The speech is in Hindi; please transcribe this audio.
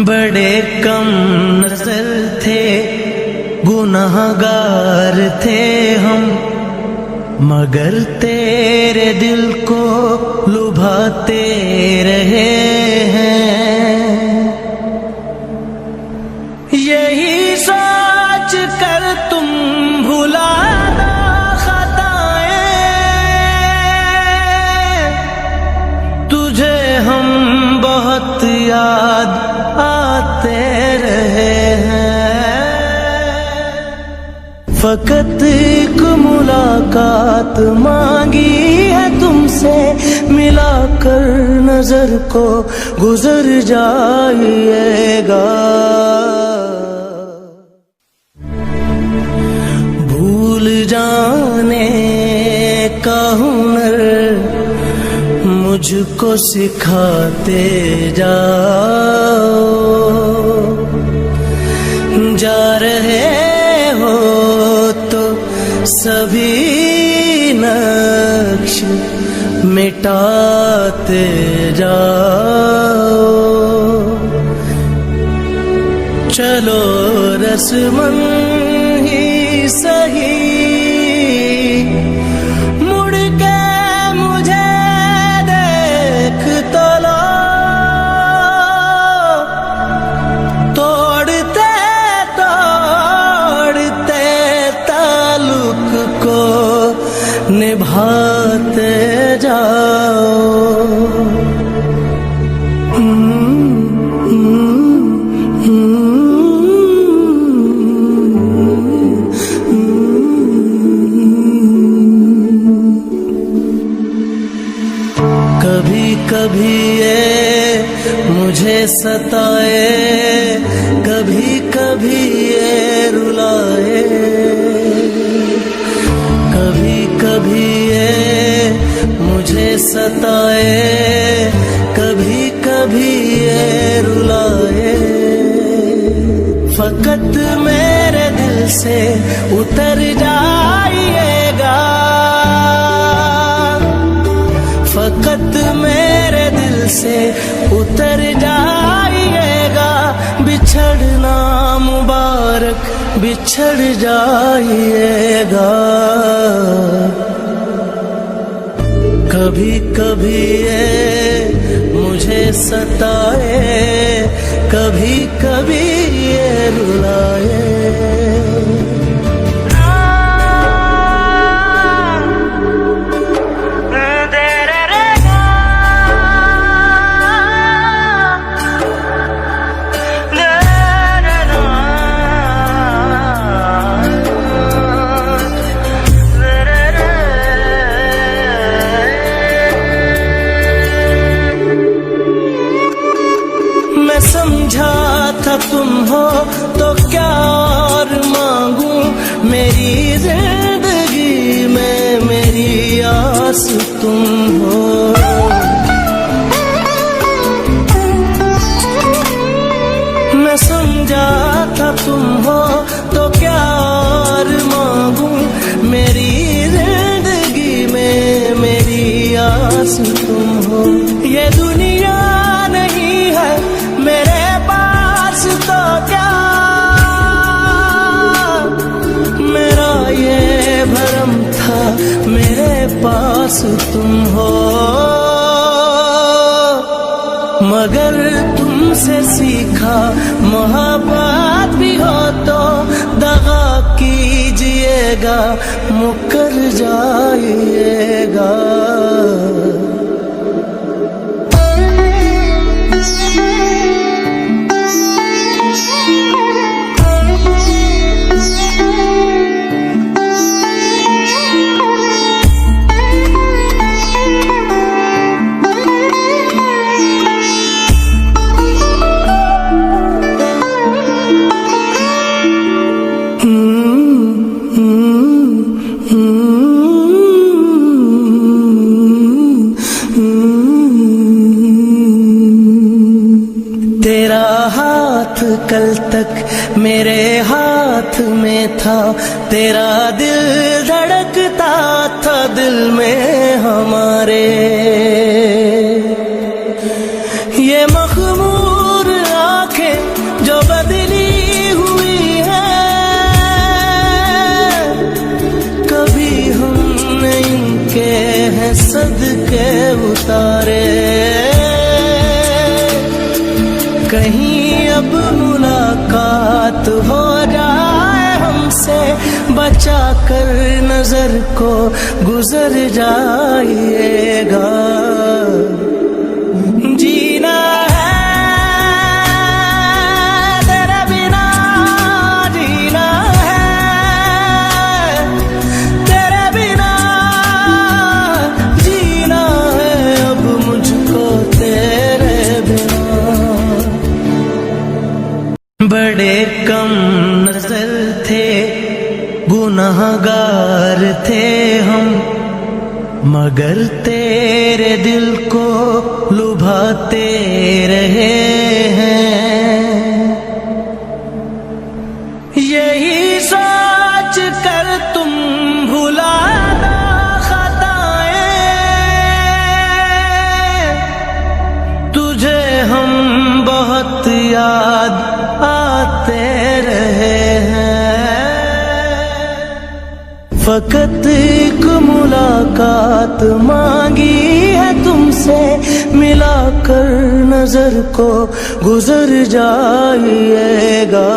बड़े कम नजर थे, गुनाहगार थे हम, मगर तेरे दिल को लुभाते रहे हैं। यही सोच कर तुम भुला दो खताएं, तुझे हम बहुत याद आते रहे हैं। फकत एक मुलाकात मांगी है तुमसे, मिलाकर नजर को गुजर जाइएगा। भूल जाने का हुनर मुझको सिखाते जाओ, जा रहे हो तो सभी नक्श मिटाते जाओ। चलो रस्मन ही सही, मुड़ के मुझे देख तो लो। तोड़ते तोड़ते ताल्लुक को निभाते जाओ। कभी कभी ये मुझे सताए, कभी कभी ये रुलाए, कभी कभी ये मुझे सताए, कभी कभी ये रुलाए। फकत मेरे दिल से उतर जाइएगा, फकत मेरे दिल से उतर जाइएगा। बिछड़ना मुबारक बिछड़ जाइएगा। कभी कभी ये मुझे सताए, कभी कभी ये रुलाए। समझा था तुम हो तो क्या और मांगू, मेरी जिंदगी में मेरी आस तुम हो। मैं समझा था तुम हो तो क्या और मांगू, मेरी जिंदगी में मेरी आस तुम हो। ये दुनिया नहीं है मेरे पास तो क्या, मेरा ये भरम था मेरे पास तुम हो। मगर तुमसे सीखा मोहब्बत भी हो तो दगा कीजिएगा, मुकर जाइएगा। कल तक मेरे हाथ में था, तेरा दिल धड़कता था दिल में हमारे। ये मखमूर आंखें कहीं अब मुलाकात हो जाए हमसे, बचा कर नजर को गुजर जाइएगा। जीना बड़े कम नजर थे, गुनाहगार थे हम, मगर तेरे दिल को लुभाते रहे हैं। यही सोच कर तुम भुला दो खताएं, तुझे हम बहुत याद आते रहे हैं। फकत एक मुलाकात मांगी है तुमसे, मिलाकर नजर को गुजर जाइएगा।